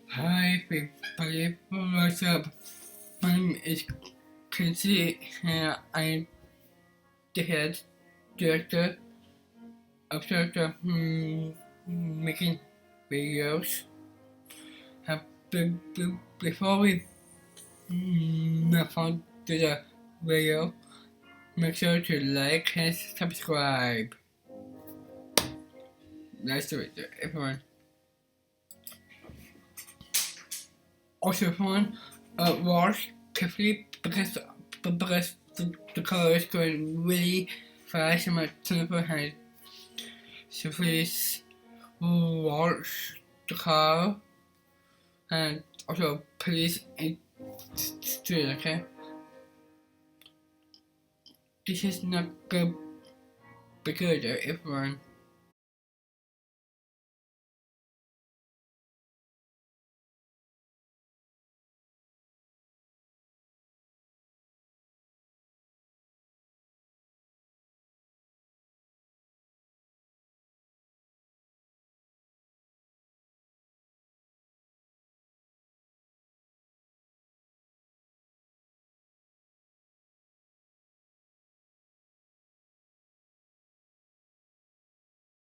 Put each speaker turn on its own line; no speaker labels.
Hi everybody, what's up? My name is Quincy and I'm the head director of Social making videos. Uh, before we move on to the video, make sure to like and subscribe. Nice to meet you, everyone. Also, everyone, watch carefully because the color is going really fast and my telephone has. So please watch the car and also please do it, okay? This is not good because everyone.